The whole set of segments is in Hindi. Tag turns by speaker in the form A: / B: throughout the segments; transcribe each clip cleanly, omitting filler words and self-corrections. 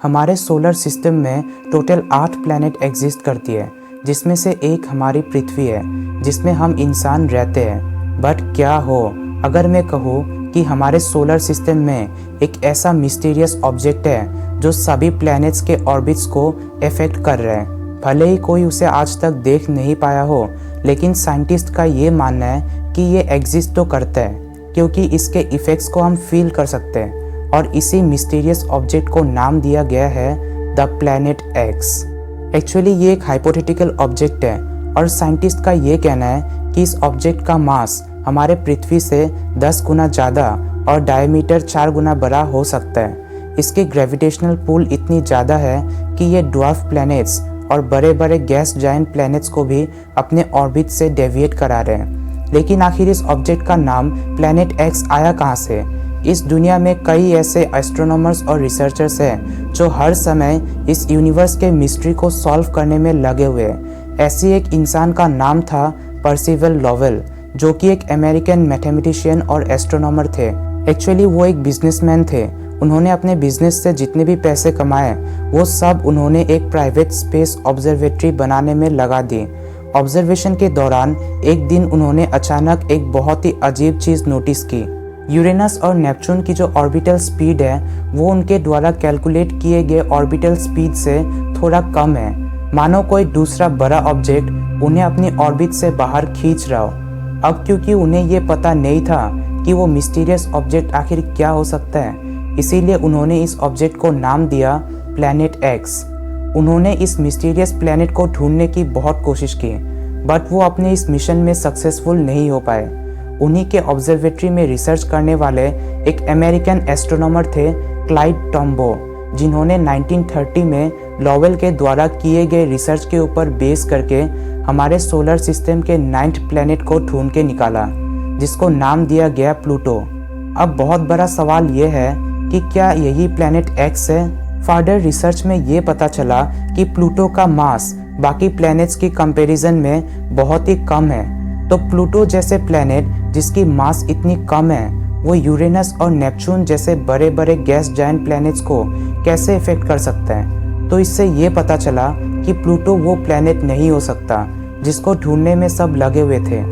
A: हमारे सोलर सिस्टम में टोटल 8 प्लैनेट एग्जिस्ट करती है, जिसमें से एक हमारी पृथ्वी है, जिसमें हम इंसान रहते हैं। बट क्या हो अगर मैं कहूँ कि हमारे सोलर सिस्टम में एक ऐसा मिस्टीरियस ऑब्जेक्ट है जो सभी प्लैनेट्स के ऑर्बिट्स को अफेक्ट कर रहे हैं। भले ही कोई उसे आज तक देख नहीं पाया हो, लेकिन साइंटिस्ट का ये मानना है कि ये एग्जिस्ट तो करता है, क्योंकि इसके इफ़ेक्ट्स को हम फील कर सकते हैं। और इसी मिस्टीरियस ऑब्जेक्ट को नाम दिया गया है द प्लैनेट एक्स। एक्चुअली ये एक हाइपोथेटिकल ऑब्जेक्ट है और साइंटिस्ट का ये कहना है कि इस ऑब्जेक्ट का मास हमारे पृथ्वी से 10 गुना ज़्यादा और डायमीटर 4 गुना बड़ा हो सकता है। इसकी ग्रेविटेशनल पुल इतनी ज़्यादा है कि ये ड्वार्फ प्लैनेट्स और बड़े बड़े गैस जायंट प्लैनेट्स को भी अपने ऑर्बिट से डेविएट करा रहे हैं। लेकिन आखिर इस ऑब्जेक्ट का नाम प्लैनेट एक्स आया कहाँ से? इस दुनिया में कई ऐसे एस्ट्रोनॉमर्स और रिसर्चर्स हैं जो हर समय इस यूनिवर्स के मिस्ट्री को सॉल्व करने में लगे हुए हैं। ऐसी एक इंसान का नाम था पर्सिवल लॉवेल, जो कि एक अमेरिकन मैथमेटिशियन और एस्ट्रोनॉमर थे। एक्चुअली वो एक बिजनेसमैन थे। उन्होंने अपने बिजनेस से जितने भी पैसे कमाए वो सब उन्होंने एक प्राइवेट स्पेस ऑब्जर्वेटरी बनाने में लगा दी। ऑब्जर्वेशन के दौरान एक दिन उन्होंने अचानक एक बहुत ही अजीब चीज़ नोटिस की। यूरेनस और नेपच्यून की जो ऑर्बिटल स्पीड है वो उनके द्वारा कैलकुलेट किए गए ऑर्बिटल स्पीड से थोड़ा कम है, मानो कोई दूसरा बड़ा ऑब्जेक्ट उन्हें अपनी ऑर्बिट से बाहर खींच रहा हो। अब क्योंकि उन्हें ये पता नहीं था कि वो मिस्टीरियस ऑब्जेक्ट आखिर क्या हो सकता है, इसीलिए उन्होंने इस ऑब्जेक्ट को नाम दिया प्लैनेट एक्स। उन्होंने इस मिस्टीरियस प्लैनेट को ढूंढने की बहुत कोशिश की, बट वो अपने इस मिशन में सक्सेसफुल नहीं हो पाए। उन्हीं के ऑब्जर्वेटरी में रिसर्च करने वाले एक अमेरिकन एस्ट्रोनॉमर थे क्लाइड टॉम्बो, जिन्होंने 1930 में लॉवेल के द्वारा किए गए रिसर्च के ऊपर बेस करके हमारे सोलर सिस्टम के 9th प्लैनेट को ढूंढ के निकाला, जिसको नाम दिया गया प्लूटो। अब बहुत बड़ा सवाल ये है कि क्या यही प्लैनेट एक्स है? फर्दर रिसर्च में ये पता चला कि प्लूटो का मास बाकी प्लैनेट्स की कंपैरिजन में बहुत ही कम है। तो प्लूटो जैसे प्लैनेट जिसकी मास इतनी कम है, वो यूरेनस और नेपच्यून जैसे बड़े बड़े गैस जायंट प्लैनेट्स को कैसे इफेक्ट कर सकता है? तो इससे ये पता चला कि प्लूटो वो प्लैनेट नहीं हो सकता जिसको ढूंढने में सब लगे हुए थे।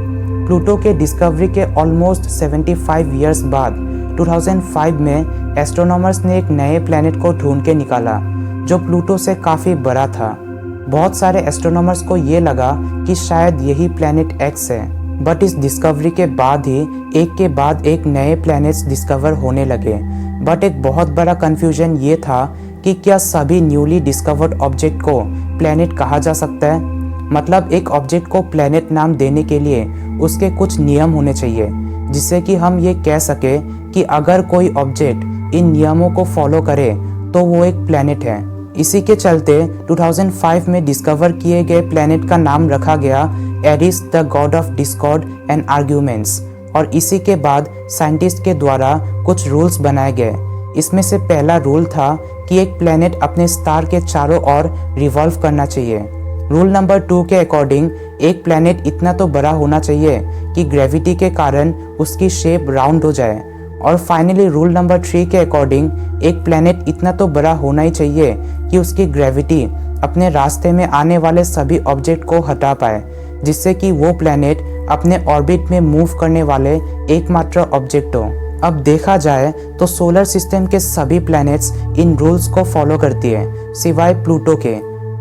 A: प्लूटो के डिस्कवरी के ऑलमोस्ट 75 ईयर्स बाद 2005 में एस्ट्रोनॉमर्स ने एक नए प्लैनेट को ढूंढ के निकाला जो प्लूटो से काफ़ी बड़ा था। बहुत सारे एस्ट्रोनॉमर्स को ये लगा कि शायद यही प्लैनेट एक्स है, बट इस डिस्कवरी के बाद ही एक के बाद एक नए प्लैनेट्स डिस्कवर होने लगे। बट एक बहुत बड़ा कन्फ्यूजन ये था कि क्या सभी न्यूली डिस्कवर्ड ऑब्जेक्ट को प्लैनेट कहा जा सकता है? मतलब एक ऑब्जेक्ट को प्लैनेट नाम देने के लिए उसके कुछ नियम होने चाहिए, जिससे कि हम ये कह सके कि अगर कोई ऑब्जेक्ट इन नियमों को फॉलो करे तो वो एक प्लैनेट है। इसी के चलते 2005 में डिस्कवर किए गए प्लैनेट का नाम रखा गया Eris the god of discord and arguments. और इसी के बाद साइंटिस्ट के द्वारा कुछ रूल्स बनाए गए। इसमें से पहला रूल था कि एक प्लैनेट अपने स्टार के चारों ओर रिवॉल्व करना चाहिए। रूल नंबर 2 के अकॉर्डिंग एक प्लैनेट इतना तो बड़ा होना चाहिए कि ग्रेविटी के कारण उसकी शेप राउंड हो जाए। और फाइनली रूल नंबर 3 के अकॉर्डिंग एक प्लैनेट इतना तो बड़ा होना ही चाहिए कि उसकी ग्रेविटी अपने रास्ते में आने वाले सभी ऑब्जेक्ट को हटा पाए, जिससे कि वो प्लैनेट अपने ऑर्बिट में मूव करने वाले एकमात्र ऑब्जेक्ट हो। अब देखा जाए तो सोलर सिस्टम के सभी प्लैनेट्स इन रूल्स को फॉलो करती है, सिवाय प्लूटो के।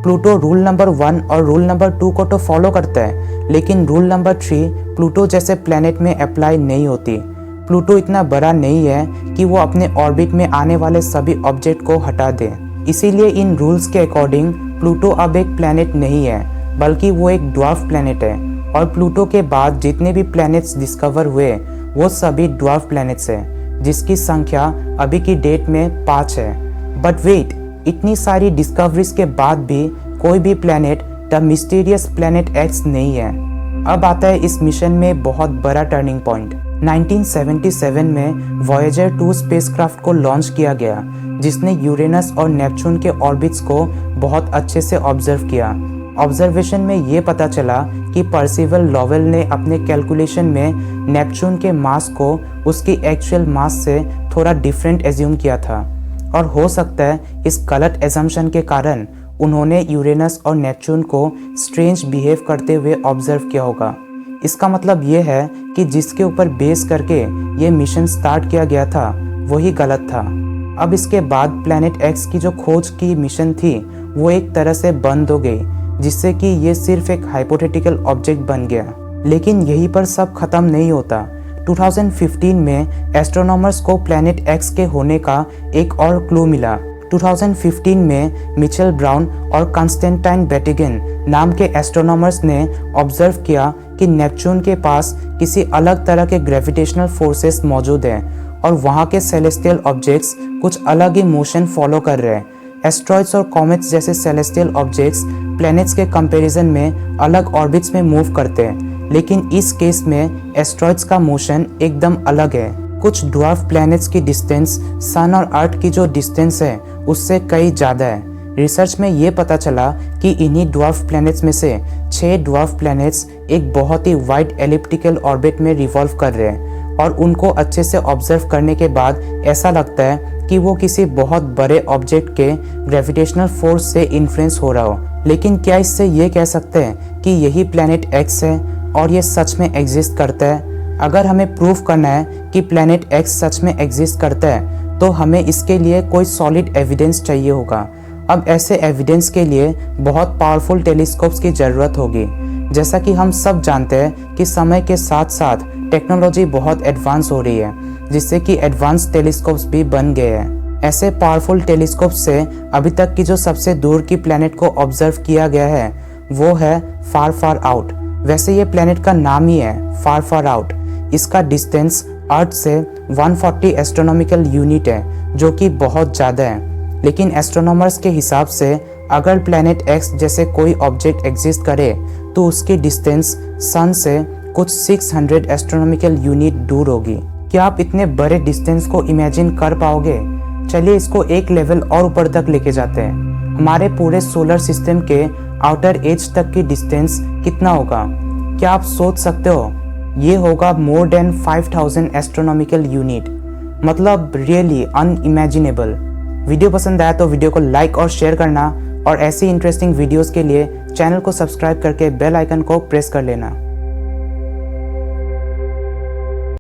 A: प्लूटो रूल नंबर 1 और रूल नंबर 2 को तो फॉलो करता है, लेकिन रूल नंबर 3 प्लूटो जैसे प्लैनेट में अप्लाई नहीं होती। प्लूटो इतना बड़ा नहीं है कि वो अपने ऑर्बिट में आने वाले सभी ऑब्जेक्ट को हटा दे। इसीलिए इन रूल्स के अकॉर्डिंग प्लूटो अब एक प्लैनेट नहीं है, बल्कि वो एक ड्वार्फ प्लैनेट है। और प्लूटो के बाद जितने भी प्लैनेट्स डिस्कवर हुए वो सभी ड्वार्फ प्लैनेट्स हैं, जिसकी संख्या अभी की डेट में 5 है। बट वेट, इतनी सारी डिस्कवरीज के बाद भी कोई भी planet the mysterious planet x नहीं है। अब आता है इस मिशन में बहुत बड़ा टर्निंग पॉइंट। 1977 में वॉयेजर 2 स्पेसक्राफ्ट को लॉन्च किया गया, जिसने यूरेनस और नेपच्यून के ऑर्बिट्स को बहुत अच्छे से ऑब्जर्व किया। ऑब्जर्वेशन में ये पता चला कि पर्सिवल लॉवेल ने अपने कैलकुलेशन में नेपच्यून के मास को उसकी एक्चुअल मास से थोड़ा डिफरेंट एज्यूम किया था। और हो सकता है इस गलत एजम्पशन के कारण उन्होंने यूरेनस और नेपच्यून को स्ट्रेंज बिहेव करते हुए ऑब्जर्व किया होगा। इसका मतलब ये है कि जिसके ऊपर बेस करके ये मिशन स्टार्ट किया गया था वही गलत था। अब इसके बाद प्लैनेट एक्स की जो खोज की मिशन थी वो एक तरह से बंद हो गई, जिससे कि ये सिर्फ एक हाइपोथेटिकल ऑब्जेक्ट बन गया। लेकिन यहीं पर सब खत्म नहीं होता। 2015 में एस्ट्रोनॉमर्स को प्लैनेट एक्स के होने का एक और क्लू मिला। 2015 में मिचेल ब्राउन और कॉन्स्टेंटाइन बेटिगन नाम के एस्ट्रोनॉमर्स ने ऑब्जर्व किया कि नेपच्यून के पास किसी अलग तरह के ग्रेविटेशनल फोर्सेस मौजूद हैं और वहाँ के सेलेस्टियल ऑब्जेक्ट्स कुछ अलग ही मोशन फॉलो कर रहे हैं। एस्ट्रॉइड्स और कॉमेट्स जैसे सेलेस्टियल ऑब्जेक्ट्स प्लैनेट्स के कंपैरिजन में अलग ऑर्बिट्स में मूव करते हैं, लेकिन इस केस में एस्ट्रॉइड्स का मोशन एकदम अलग है। कुछ ड्वार्फ प्लैनेट्स की डिस्टेंस सन और अर्थ की जो डिस्टेंस है उससे कई ज़्यादा है। रिसर्च में ये पता चला कि इन्हीं ड्वार्फ प्लैनेट्स में से 6 ड्वार्फ प्लैनेट्स एक बहुत ही वाइड एलिप्टिकल ऑर्बिट में रिवॉल्व कर रहे हैं और उनको अच्छे से ऑब्जर्व करने के बाद ऐसा लगता है कि वो किसी बहुत बड़े ऑब्जेक्ट के ग्रेविटेशनल फोर्स से इन्फ्लुएंस हो रहा हो। लेकिन क्या इससे ये कह सकते हैं कि यही प्लैनेट एक्स है और ये सच में एग्जिस्ट करता है? अगर हमें प्रूव करना है कि प्लैनेट एक्स सच में एग्जिस्ट करता है तो हमें इसके लिए कोई सॉलिड एविडेंस चाहिए होगा। अब ऐसे एविडेंस के लिए बहुत पावरफुल टेलीस्कोप्स की ज़रूरत होगी। जैसा कि हम सब जानते हैं कि समय के साथ साथ टेक्नोलॉजी बहुत एडवांस हो रही है, जिससे कि एडवांस टेलीस्कोप्स भी बन गए हैं। ऐसे पावरफुल टेलीस्कोप से अभी तक की जो सबसे दूर की प्लैनेट को ऑब्जर्व किया गया है वो है फार फार आउट। वैसे ये प्लैनेट का नाम ही है फार फार आउट। इसका डिस्टेंस अर्थ से 140 एस्ट्रोनॉमिकल यूनिट है, जो कि बहुत ज़्यादा है। लेकिन एस्ट्रोनॉमर्स के हिसाब से अगर प्लैनेट एक्स जैसे कोई ऑब्जेक्ट एग्जिस्ट करे तो उसकी डिस्टेंस सन से कुछ 600 एस्ट्रोनॉमिकल यूनिट दूर होगी। क्या आप इतने बड़े डिस्टेंस को इमेजिन कर पाओगे? चलिए इसको एक लेवल और ऊपर तक लेके जाते हैं। हमारे पूरे सोलर सिस्टम के आउटर एज तक की डिस्टेंस कितना होगा? क्या आप सोच सकते हो? ये होगा मोर देन 5000 एस्ट्रोनॉमिकल यूनिट, मतलब रियली अनइमेजिनेबल। वीडियो पसंद आया तो वीडियो को लाइक और शेयर करना और ऐसी इंटरेस्टिंग वीडियोस के लिए चैनल को सब्सक्राइब करके बेल आइकन को प्रेस कर लेना।